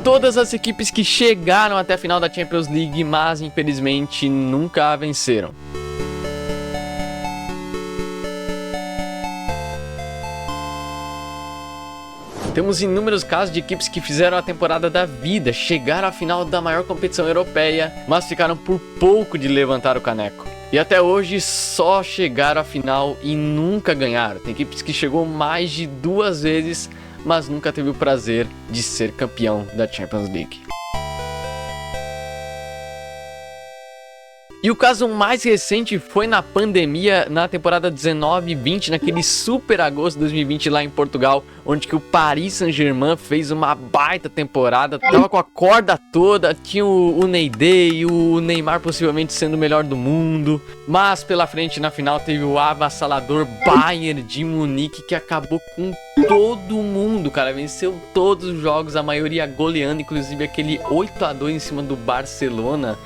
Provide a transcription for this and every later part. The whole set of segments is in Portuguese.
todas as equipes que chegaram até a final da Champions League, mas infelizmente nunca a venceram. Temos inúmeros casos de equipes que fizeram a temporada da vida, chegaram à final da maior competição europeia, mas ficaram por pouco de levantar o caneco. E até hoje só chegaram à final e nunca ganharam. Tem equipes que chegou mais de 2 vezes, mas nunca teve o prazer de ser campeão da Champions League. E o caso mais recente foi na pandemia, na temporada 19-20, naquele super agosto de 2020 lá em Portugal, onde que o Paris Saint-Germain fez uma baita temporada, tava com a corda toda, tinha o Neymar, o Neymar possivelmente sendo o melhor do mundo, mas pela frente na final teve o avassalador Bayern de Munique, que acabou com todo mundo, cara, venceu todos os jogos, a maioria goleando, inclusive aquele 8-2 em cima do Barcelona.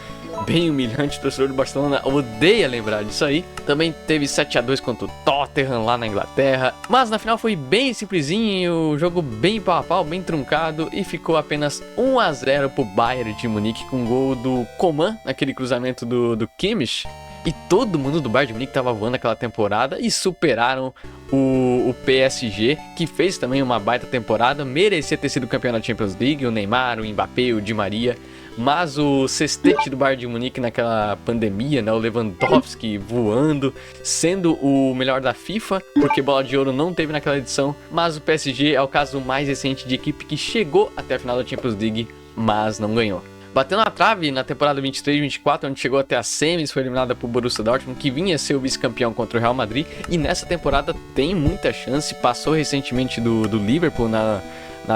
Bem humilhante, o torcedor do Barcelona odeia lembrar disso aí. Também teve 7-2 contra o Tottenham lá na Inglaterra. Mas na final foi bem simplesinho, o jogo bem pau a pau, bem truncado. E ficou apenas 1-0 pro Bayern de Munique com gol do Coman, naquele cruzamento do Kimmich. E todo mundo do Bayern de Munique tava voando aquela temporada e superaram o PSG, que fez também uma baita temporada. Merecia ter sido campeão da Champions League, o Neymar, o Mbappé, o Di Maria. Mas o sextete do Bayern de Munique naquela pandemia, né, o Lewandowski voando, sendo o melhor da FIFA, porque bola de ouro não teve naquela edição. Mas o PSG é o caso mais recente de equipe que chegou até a final da Champions League, mas não ganhou. Bateu na trave na temporada 23-24, onde chegou até a semis, foi eliminada por Borussia Dortmund, que vinha ser o vice-campeão contra o Real Madrid. E nessa temporada tem muita chance, passou recentemente do Liverpool na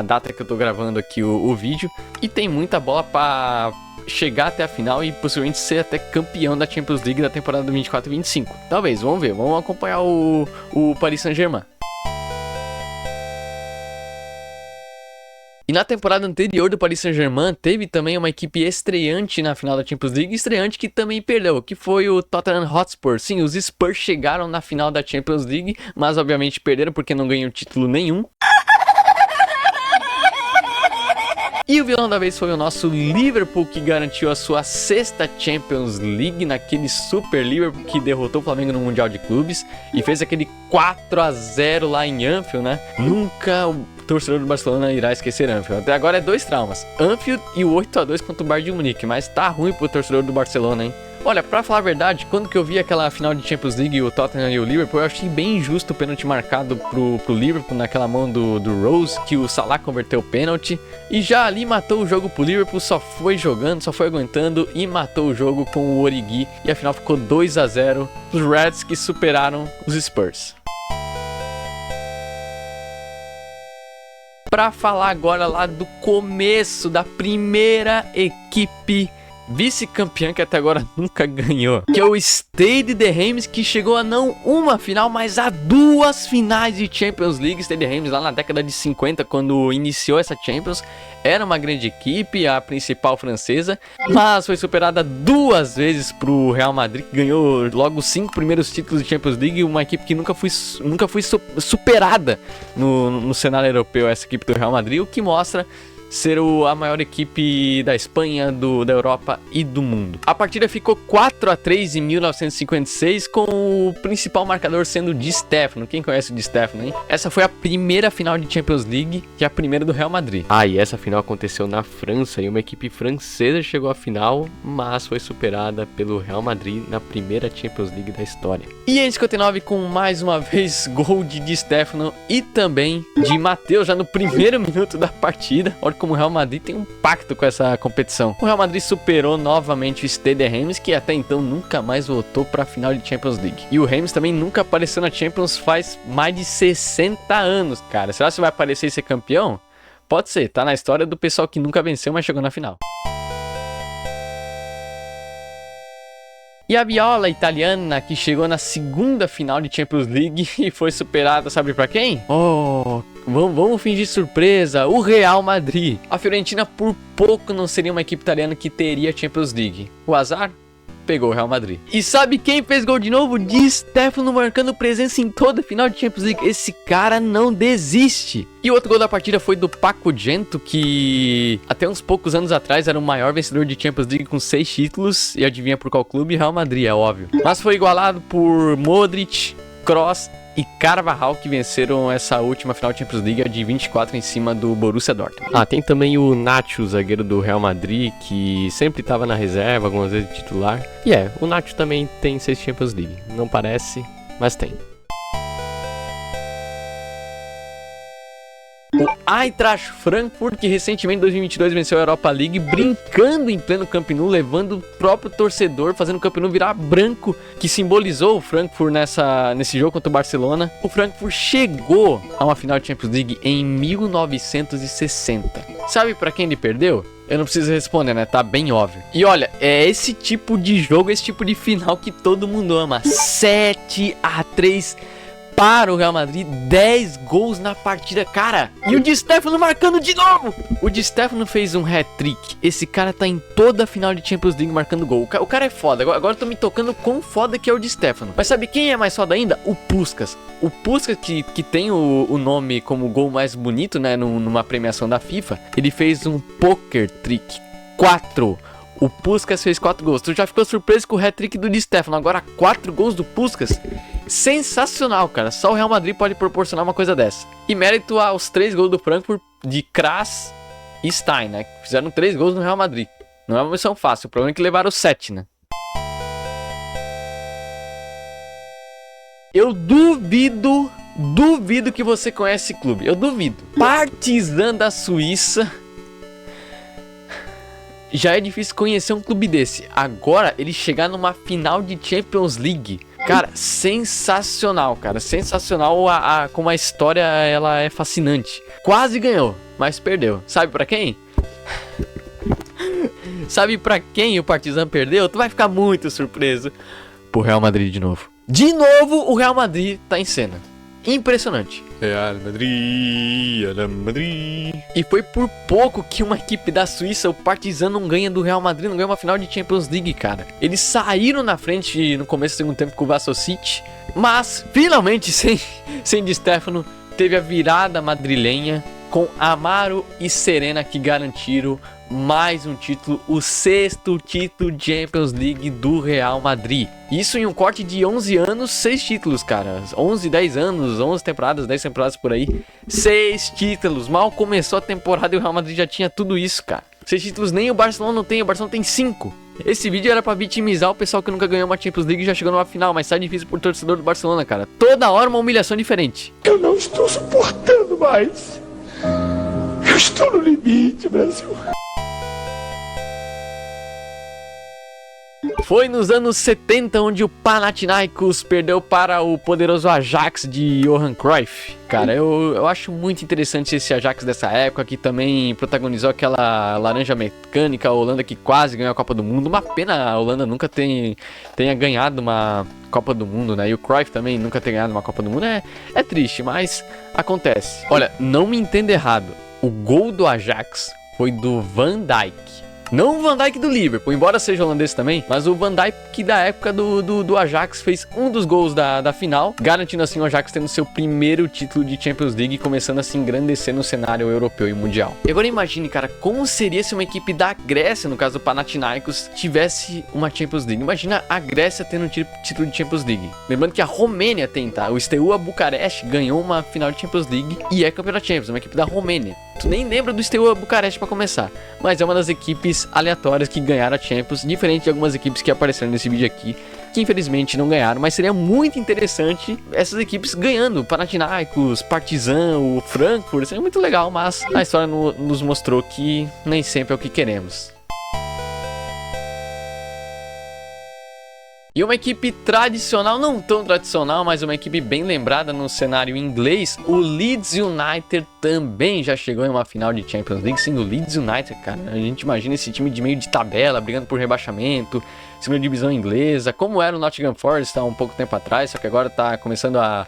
data que eu tô gravando aqui o vídeo. E tem muita bola para chegar até a final e possivelmente ser até campeão da Champions League da temporada 24-25. Talvez, vamos ver, vamos acompanhar o Paris Saint-Germain. E na temporada anterior do Paris Saint-Germain, teve também uma equipe estreante na final da Champions League, estreante que também perdeu, que foi o Tottenham Hotspur. Sim, os Spurs chegaram na final da Champions League, mas obviamente perderam porque não ganham título nenhum. E o vilão da vez foi o nosso Liverpool, que garantiu a sua 6ª Champions League, naquele super Liverpool que derrotou o Flamengo no Mundial de Clubes e fez aquele 4-0 lá em Anfield, né? Nunca o torcedor do Barcelona irá esquecer Anfield. Até agora é 2 traumas, Anfield e o 8-2 contra o Bayern de Munique, mas tá ruim pro torcedor do Barcelona, hein? Olha, pra falar a verdade, quando que eu vi aquela final de Champions League, o Tottenham e o Liverpool, eu achei bem injusto o pênalti marcado pro Liverpool naquela mão do Rose, que o Salah converteu o pênalti. E já ali matou o jogo pro Liverpool, só foi jogando, só foi aguentando e matou o jogo com o Origi. E a final ficou 2-0, os Reds que superaram os Spurs. Pra falar agora lá do começo da primeira equipe vice-campeã que até agora nunca ganhou, que é o Stade de Reims, que chegou a não uma final, mas a 2 finais de Champions League. Stade de Reims lá na década de 50, quando iniciou essa Champions, era uma grande equipe, a principal francesa, mas foi superada 2 vezes pro Real Madrid, que ganhou logo os 5 primeiros títulos de Champions League, uma equipe que nunca foi superada no cenário europeu, essa equipe do Real Madrid, o que mostra ser a maior equipe da Espanha, da Europa e do mundo. A partida ficou 4-3 em 1956, com o principal marcador sendo o Di Stéfano. Quem conhece o Di Stéfano, hein? Essa foi a primeira final de Champions League e a primeira do Real Madrid. E essa final aconteceu na França e uma equipe francesa chegou à final, mas foi superada pelo Real Madrid na primeira Champions League da história. E em 59, com mais uma vez gol de Di Stéfano e também de Matheus já no primeiro minuto da partida. Olha como o Real Madrid tem um pacto com essa competição. O Real Madrid superou novamente o Stade de Reims, que até então nunca mais voltou para a final de Champions League. E o Reims também nunca apareceu na Champions faz mais de 60 anos, cara. Será que vai aparecer e ser campeão? Pode ser, tá na história do pessoal que nunca venceu, mas chegou na final. E a Viola italiana, que chegou na 2ª final de Champions League e foi superada, sabe pra quem? Vamos fingir surpresa, o Real Madrid. A Fiorentina por pouco não seria uma equipe italiana que teria Champions League. O azar? pegou o Real Madrid. E sabe quem fez gol de novo? Di Stéfano marcando presença em toda a final de Champions League. Esse cara não desiste. E o outro gol da partida foi do Paco Gento, que até uns poucos anos atrás era o maior vencedor de Champions League com 6 títulos. E adivinha por qual clube? Real Madrid, é óbvio. Mas foi igualado por Modric, Kroos e Carvajal, que venceram essa última final de Champions League de 24 em cima do Borussia Dortmund. Ah, tem também o Nacho, zagueiro do Real Madrid, que sempre estava na reserva, algumas vezes titular. E o Nacho também tem 6 Champions League. Não parece, mas tem. O Eintracht Frankfurt, que recentemente em 2022 venceu a Europa League, brincando em pleno Camp Nou, levando o próprio torcedor, fazendo o Camp Nou virar branco, que simbolizou o Frankfurt nesse jogo contra o Barcelona. O Frankfurt chegou a uma final de Champions League em 1960. Sabe pra quem ele perdeu? Eu não preciso responder, né? Tá bem óbvio. E olha, é esse tipo de jogo, esse tipo de final que todo mundo ama. 7-3 para o Real Madrid, 10 gols na partida, cara. E o Di Stéfano marcando de novo. O Di Stéfano fez um hat-trick. Esse cara tá em toda a final de Champions League marcando gol. O cara é foda. Agora eu tô me tocando quão foda que é o Di Stéfano. Mas sabe quem é mais foda ainda? O Puskás. O Puskás, que tem o nome como gol mais bonito, né, numa premiação da FIFA, ele fez um poker trick. 4. O Puskás fez 4 gols. Tu já ficou surpreso com o hat-trick do Di Stéfano. Agora 4 gols do Puskás. Sensacional, cara. Só o Real Madrid pode proporcionar uma coisa dessa. E mérito aos 3 gols do Frankfurt de Kras e Stein, né? Fizeram 3 gols no Real Madrid. Não é uma missão fácil. O problema é que levaram 7, né? Eu duvido que você conhece esse clube. Eu duvido. Partizan da Suíça. Já é difícil conhecer um clube desse. Agora, ele chegar numa final de Champions League. Cara, sensacional, cara. Sensacional como a história ela é fascinante. Quase ganhou, mas perdeu. Sabe pra quem? Sabe pra quem o Partizan perdeu? Tu vai ficar muito surpreso. Pro Real Madrid de novo. De novo, o Real Madrid tá em cena. Impressionante. Real Madrid, Real Madrid. E foi por pouco que uma equipe da Suíça, o Partizan, não ganha do Real Madrid, não ganha uma final de Champions League, cara. Eles saíram na frente no começo do segundo tempo com o Vasocic, mas finalmente, sem Di Stéfano, teve a virada madrilenha com Amaro e Serena, que garantiram mais um título, o 6º título de Champions League do Real Madrid. Isso em um corte de 11 anos, 6 títulos, cara. 11, 10 anos, 11 temporadas, 10 temporadas por aí. 6 títulos. Mal começou a temporada e o Real Madrid já tinha tudo isso, cara. 6 títulos nem o Barcelona não tem, o Barcelona tem 5. Esse vídeo era pra vitimizar o pessoal que nunca ganhou uma Champions League e já chegou numa final, mas tá difícil pro torcedor do Barcelona, cara. Toda hora uma humilhação diferente. Eu não estou suportando mais. Eu estou no limite, Brasil. Foi nos anos 70 onde o Panathinaikos perdeu para o poderoso Ajax de Johan Cruyff. Cara, eu acho muito interessante esse Ajax dessa época, que também protagonizou aquela laranja mecânica, a Holanda que quase ganhou a Copa do Mundo. Uma pena a Holanda nunca tenha ganhado uma Copa do Mundo, né? E o Cruyff também nunca ter ganhado uma Copa do Mundo. É triste, mas acontece. Olha, não me entenda errado. O gol do Ajax foi do Van Dijk. Não o Van Dijk do Liverpool, embora seja holandês também, mas o Van Dijk da época do Ajax fez um dos gols da final, garantindo assim o Ajax tendo seu primeiro título de Champions League, começando a se engrandecer no cenário europeu e mundial. E agora imagine, cara, como seria se uma equipe da Grécia, no caso do Panathinaikos, tivesse uma Champions League. Imagina a Grécia tendo um título de Champions League. Lembrando que a Romênia tem, tá? O Steaua Bucareste ganhou uma final de Champions League e é campeão da Champions, uma equipe da Romênia. Tu nem lembra do Steaua Bucareste pra começar, mas é uma das equipes aleatórias que ganharam a Champions, diferente de algumas equipes que apareceram nesse vídeo aqui, que infelizmente não ganharam, mas seria muito interessante essas equipes ganhando, Panathinaikos, Partizan, o Frankfurt, seria muito legal, mas a história nos mostrou que nem sempre é o que queremos. E uma equipe tradicional, não tão tradicional, mas uma equipe bem lembrada no cenário inglês, o Leeds United também já chegou em uma final de Champions League. Sim, o Leeds United, cara, a gente imagina esse time de meio de tabela, brigando por rebaixamento, segunda divisão inglesa, como era o Nottingham Forest há um pouco tempo atrás, só que agora tá começando a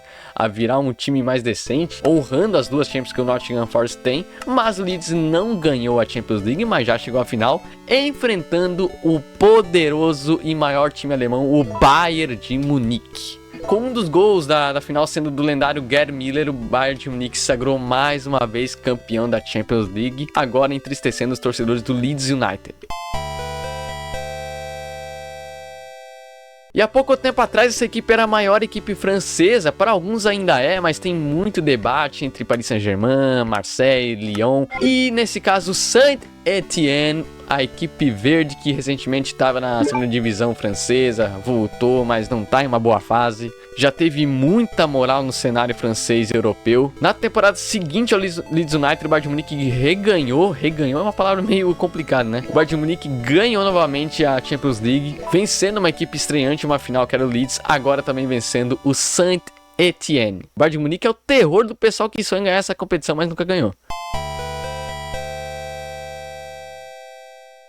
virar um time mais decente, honrando as duas Champions que o Nottingham Forest tem, mas o Leeds não ganhou a Champions League, mas já chegou à final, enfrentando o poderoso e maior time alemão, o Bayern de Munique. Com um dos gols da final sendo do lendário Gerd Müller, o Bayern de Munique se sagrou mais uma vez campeão da Champions League, agora entristecendo os torcedores do Leeds United. E há pouco tempo atrás essa equipe era a maior equipe francesa, para alguns ainda é, mas tem muito debate entre Paris Saint-Germain, Marseille, Lyon e nesse caso Saint-Étienne, a equipe verde que recentemente estava na segunda divisão francesa, voltou, mas não está em uma boa fase. Já teve muita moral no cenário francês e europeu. Na temporada seguinte ao Leeds United, o Bayern de Munique reganhou é uma palavra meio complicada, né? O Bayern de Munique ganhou novamente a Champions League, vencendo uma equipe estreante, uma final que era o Leeds, agora também vencendo o Saint-Étienne. O Bayern de Munique é o terror do pessoal que sonha em ganhar essa competição, mas nunca ganhou.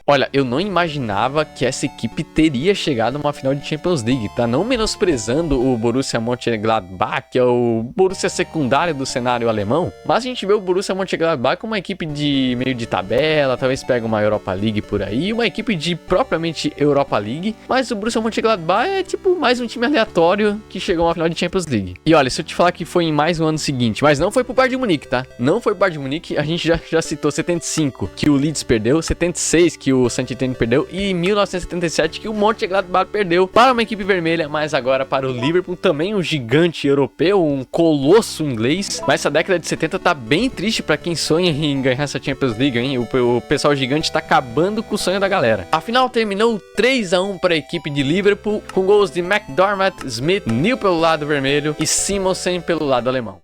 Olha, eu não imaginava que essa equipe teria chegado a uma final de Champions League, tá? Não menosprezando o Borussia Mönchengladbach, que é o Borussia secundário do cenário alemão, mas a gente vê o Borussia Mönchengladbach como uma equipe de meio de tabela, talvez pega uma Europa League por aí, uma equipe de propriamente Europa League, mas o Borussia Mönchengladbach é tipo mais um time aleatório que chegou a uma final de Champions League. E olha, se eu te falar que foi em mais um ano seguinte, mas não foi pro Bayern de Munique, tá? Não foi pro Bayern de Munique, a gente já citou 75, que o Leeds perdeu, 76, que o Saint-Étienne perdeu, e em 1977 que o Mönchengladbach perdeu para uma equipe vermelha, mas agora para o Liverpool, também um gigante europeu, um colosso inglês. Mas essa década de 70 tá bem triste para quem sonha em ganhar essa Champions League, hein? O pessoal gigante tá acabando com o sonho da galera. A final terminou 3-1 para a equipe de Liverpool, com gols de McDormand, Smith, Neil pelo lado vermelho e Simonsen pelo lado alemão.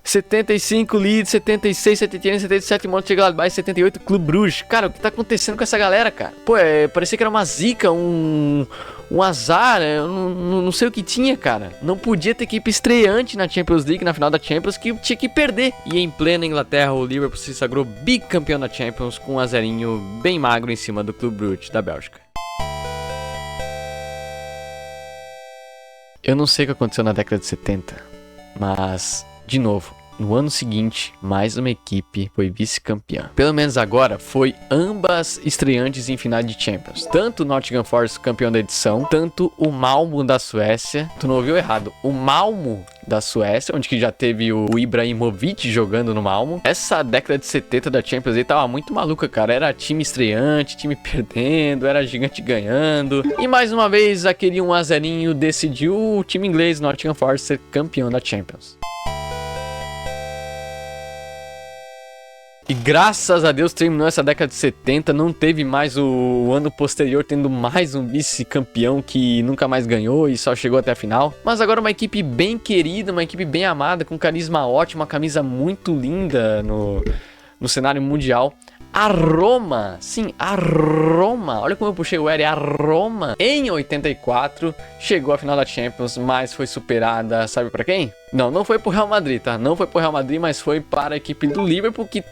75 Leeds, 76 Saint-Étienne, 77 Mönchengladbach, 78 Clube Bruges. Cara, o que tá acontecendo com essa galera, cara? Pô, parecia que era uma zica, um azar, eu não sei o que tinha, cara. Não podia ter equipe estreante na Champions League, na final da Champions, que tinha que perder. E em plena Inglaterra, o Liverpool se sagrou bicampeão da Champions com um azerinho bem magro em cima do Clube Bruges da Bélgica. Eu não sei o que aconteceu na década de 70, mas, de novo, no ano seguinte, mais uma equipe foi vice-campeã. Pelo menos agora, foi ambas estreantes em final de Champions. Tanto o Nottingham Forest, campeão da edição, tanto o Malmö da Suécia. Tu não ouviu errado, o Malmö da Suécia, onde que já teve o Ibrahimovic jogando no Malmö. Essa década de 70 da Champions League tava muito maluca, cara. Era time estreante, time perdendo, era gigante ganhando. E mais uma vez, aquele 1-0 decidiu o time inglês, Nottingham Forest, ser campeão da Champions. E graças a Deus terminou essa década de 70, não teve mais o ano posterior tendo mais um vice-campeão que nunca mais ganhou e só chegou até a final. Mas agora uma equipe bem querida, uma equipe bem amada, com carisma ótimo, uma camisa muito linda no cenário mundial. A Roma, sim, a Roma, olha como eu puxei o R, a Roma, em 84, chegou à final da Champions, mas foi superada, sabe pra quem? Não foi pro Real Madrid, tá? Não foi pro Real Madrid, mas foi para a equipe do Liverpool, que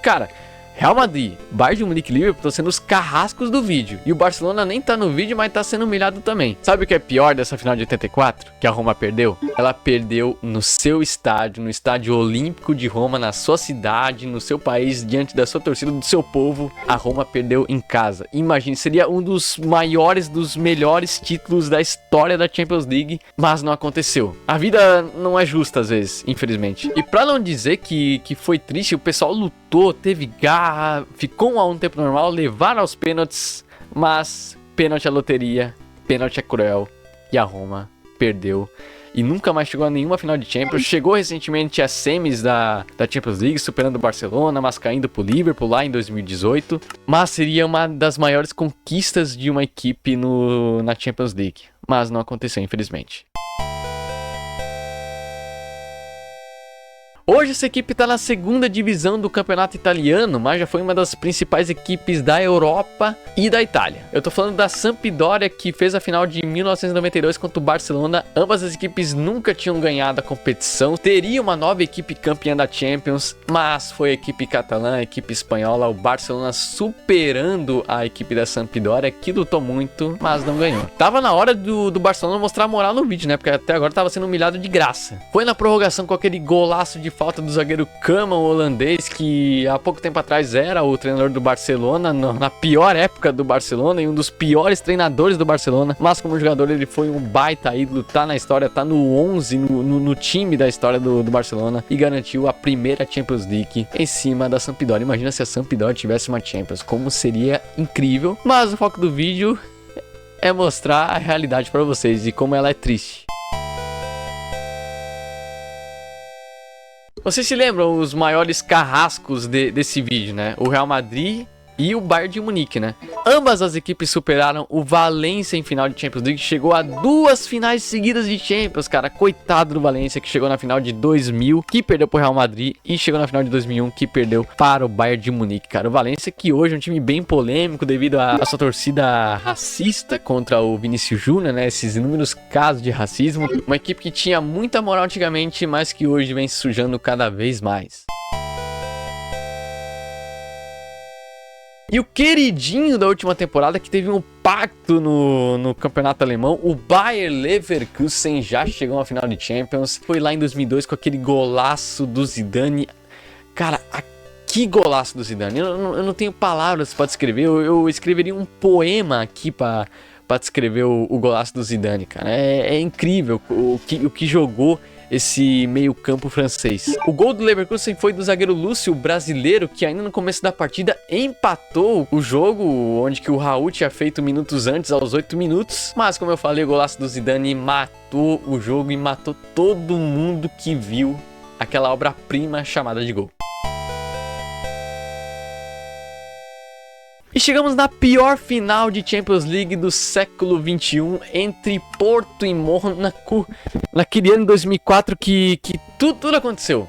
cara, Real Madrid, Bayern de Munique e Liverpool estão sendo os carrascos do vídeo. E o Barcelona nem tá no vídeo, mas tá sendo humilhado também. Sabe o que é pior dessa final de 84? Que a Roma perdeu? Ela perdeu no seu estádio, no estádio olímpico de Roma, na sua cidade, no seu país, diante da sua torcida, do seu povo. A Roma perdeu em casa. Imagine, seria um dos maiores, dos melhores títulos da história da Champions League, mas não aconteceu. A vida não é justa às vezes, infelizmente. E pra não dizer que foi triste, o pessoal lutou, teve garra, ficou 1-1 no tempo normal, levaram aos pênaltis, mas pênalti é loteria, pênalti é cruel, e a Roma perdeu e nunca mais chegou a nenhuma final de Champions. Chegou recentemente às semis da Champions League, superando o Barcelona, mas caindo pro Liverpool lá em 2018, mas seria uma das maiores conquistas de uma equipe na Champions League, mas não aconteceu, infelizmente. Hoje essa equipe está na segunda divisão do campeonato italiano, mas já foi uma das principais equipes da Europa e da Itália. Eu tô falando da Sampdoria, que fez a final de 1992 contra o Barcelona. Ambas as equipes nunca tinham ganhado a competição. Teria uma nova equipe campeã da Champions, mas foi a equipe catalã, a equipe espanhola, o Barcelona superando a equipe da Sampdoria, que lutou muito, mas não ganhou. Tava na hora do Barcelona mostrar moral no vídeo, né? Porque até agora tava sendo humilhado de graça. Foi na prorrogação com aquele golaço de falta do zagueiro Koeman, o holandês, que há pouco tempo atrás era o treinador do Barcelona, na pior época do Barcelona e um dos piores treinadores do Barcelona, mas como jogador ele foi um baita ídolo, tá na história, tá no 11, no time da história do Barcelona e garantiu a primeira Champions League em cima da Sampdoria. Imagina se a Sampdoria tivesse uma Champions, como seria incrível, mas o foco do vídeo é mostrar a realidade para vocês e como ela é triste. Vocês se lembram os maiores carrascos desse vídeo, né? O Real Madrid e o Bayern de Munique, né? Ambas as equipes superaram o Valência em final de Champions League, chegou a 2 finais seguidas de Champions, cara. Coitado do Valência, que chegou na final de 2000, que perdeu pro Real Madrid, e chegou na final de 2001, que perdeu para o Bayern de Munique, cara. O Valência, que hoje é um time bem polêmico devido à sua torcida racista contra o Vinícius Júnior, né? Esses inúmeros casos de racismo. Uma equipe que tinha muita moral antigamente, mas que hoje vem se sujando cada vez mais. E o queridinho da última temporada, que teve um pacto no campeonato alemão, o Bayer Leverkusen já chegou à final de Champions. Foi lá em 2002 com aquele golaço do Zidane. Cara, que golaço do Zidane. Eu não tenho palavras para descrever. Eu escreveria um poema aqui para descrever o golaço do Zidane, cara. É incrível o que jogou esse meio campo francês. O gol do Leverkusen foi do zagueiro Lúcio, brasileiro, que ainda no começo da partida empatou o jogo, onde que o Raul tinha feito minutos antes, aos 8 minutos. Mas como eu falei, o golaço do Zidane matou o jogo e matou todo mundo que viu aquela obra-prima chamada de gol. E chegamos na pior final de Champions League do século XXI, entre Porto e Mônaco, naquele ano de 2004 que tudo aconteceu.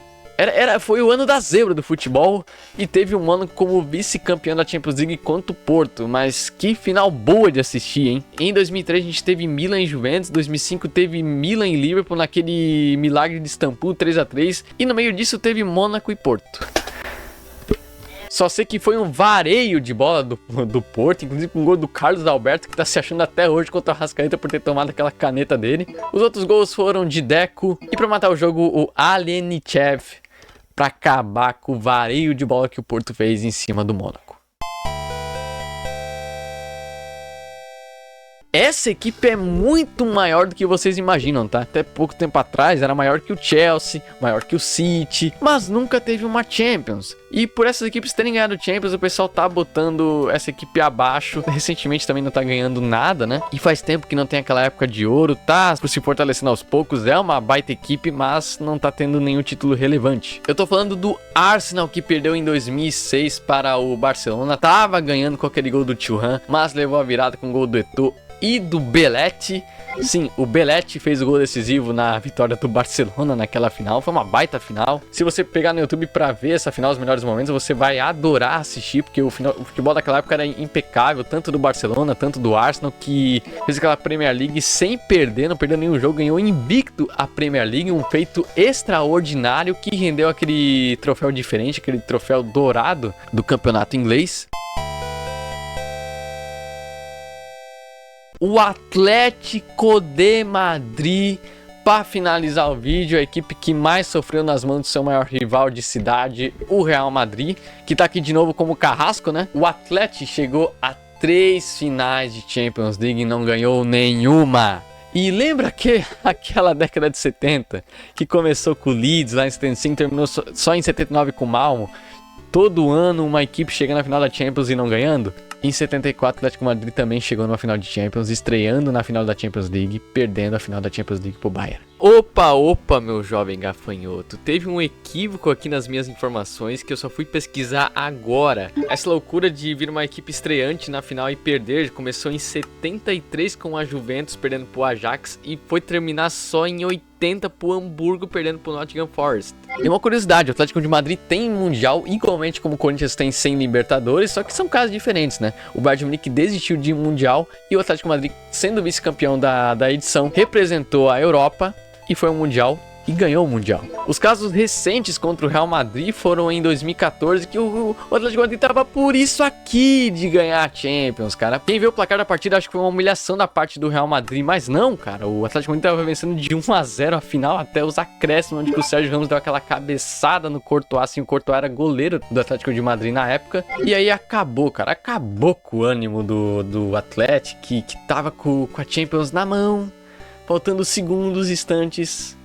Foi o ano da zebra do futebol e teve o Mônaco como vice-campeão da Champions League contra o Porto, mas que final boa de assistir, hein? Em 2003 a gente teve Milan e Juventus, 2005 teve Milan e Liverpool naquele milagre de Istambul 3-3 e no meio disso teve Mônaco e Porto. Só sei que foi um vareio de bola do Porto, inclusive com um gol do Carlos Alberto, que tá se achando até hoje contra o Arrascaeta por ter tomado aquela caneta dele. Os outros gols foram de Deco e pra matar o jogo, o Alenichev, pra acabar com o vareio de bola que o Porto fez em cima do Mônaco. Essa equipe é muito maior do que vocês imaginam, tá? Até pouco tempo atrás era maior que o Chelsea, maior que o City, mas nunca teve uma Champions. E por essas equipes terem ganhado Champions, o pessoal tá botando essa equipe abaixo. Recentemente também não tá ganhando nada, né? E faz tempo que não tem aquela época de ouro, tá se fortalecendo aos poucos. É uma baita equipe, mas não tá tendo nenhum título relevante. Eu tô falando do Arsenal, que perdeu em 2006 para o Barcelona. Tava ganhando com aquele gol do Thuram, mas levou a virada com o gol do Eto'o e do Belletti. Sim, o Belletti fez o gol decisivo na vitória do Barcelona naquela final. Foi uma baita final. Se você pegar no YouTube pra ver essa final, os melhores momentos, você vai adorar assistir, porque o futebol daquela época era impecável, tanto do Barcelona, tanto do Arsenal, que fez aquela Premier League sem perder, não perdeu nenhum jogo, ganhou invicto a Premier League, um feito extraordinário que rendeu aquele troféu diferente, aquele troféu dourado do campeonato inglês. O Atlético de Madrid, para finalizar o vídeo, a equipe que mais sofreu nas mãos do seu maior rival de cidade, o Real Madrid, que tá aqui de novo como carrasco, né? O Atlético chegou a 3 finais de Champions League e não ganhou nenhuma. E lembra que aquela década de 70, que começou com o Leeds lá em 75, terminou só em 79 com o Malmo? Todo ano uma equipe chega na final da Champions e não ganhando? Em 74, o Atlético Madrid também chegou numa final de Champions, estreando na final da Champions League, perdendo a final da Champions League pro Bayern. Opa, meu jovem gafanhoto. Teve um equívoco aqui nas minhas informações que eu só fui pesquisar agora. Essa loucura de vir uma equipe estreante na final e perder começou em 73 com a Juventus perdendo pro Ajax e foi terminar só em 80 pro Hamburgo perdendo pro Nottingham Forest. E uma curiosidade, o Atlético de Madrid tem Mundial igualmente como o Corinthians tem sem Libertadores, só que são casos diferentes, né? O Bayern de Munique desistiu de Mundial e o Atlético de Madrid, sendo vice-campeão da edição, representou a Europa e foi ao Mundial e ganhou o Mundial. Os casos recentes contra o Real Madrid foram em 2014, que o Atlético de Madrid tava por isso aqui de ganhar a Champions, cara. Quem viu o placar da partida acho que foi uma humilhação da parte do Real Madrid, mas não, cara. O Atlético de Madrid tava vencendo de 1-0 a final até os acréscimos, onde o Sérgio Ramos deu aquela cabeçada no Courtois, assim, o Courtois era goleiro do Atlético de Madrid na época. E aí acabou, cara, acabou com o ânimo do Atlético, que tava com a Champions na mão, faltando segundos, instantes,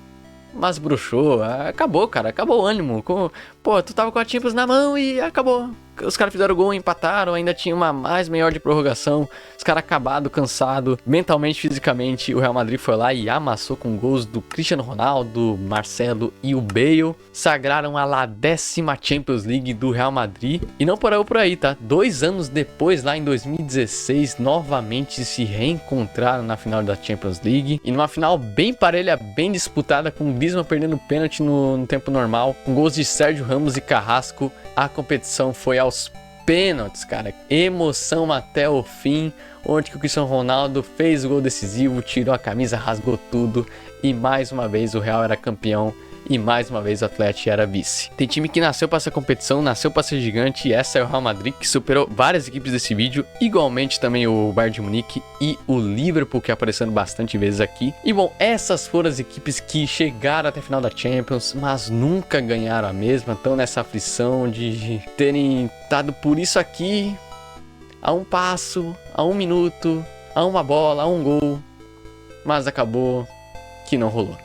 mas bruxou, acabou, cara, acabou o ânimo. Pô, tu tava com a Champions na mão e acabou. Os caras fizeram gol, empataram, ainda tinha uma mais maior de prorrogação. Os caras acabados, cansados, mentalmente, fisicamente. O Real Madrid foi lá e amassou com gols do Cristiano Ronaldo, Marcelo e o Bale. Sagraram a 10ª Champions League do Real Madrid. E não parou por aí, tá? 2 anos depois, lá em 2016, novamente se reencontraram na final da Champions League. E numa final bem parelha, bem disputada, com o Griezmann perdendo pênalti no tempo normal, com gols de Sérgio Ramos e Carrasco. A competição foi aos pênaltis, cara. Emoção até o fim, onde que o Cristiano Ronaldo fez o gol decisivo, tirou a camisa, rasgou tudo e mais uma vez o Real era campeão e mais uma vez o Atlético era vice. Tem time que nasceu para essa competição, nasceu para ser gigante, e essa é o Real Madrid, que superou várias equipes desse vídeo, igualmente também o Bayern de Munique e o Liverpool, que aparecendo bastante vezes aqui. E bom, essas foram as equipes que chegaram até a final da Champions, mas nunca ganharam a mesma, estão nessa aflição de terem estado por isso aqui, a um passo, a 1 minuto, a uma bola, a um gol, mas acabou que não rolou.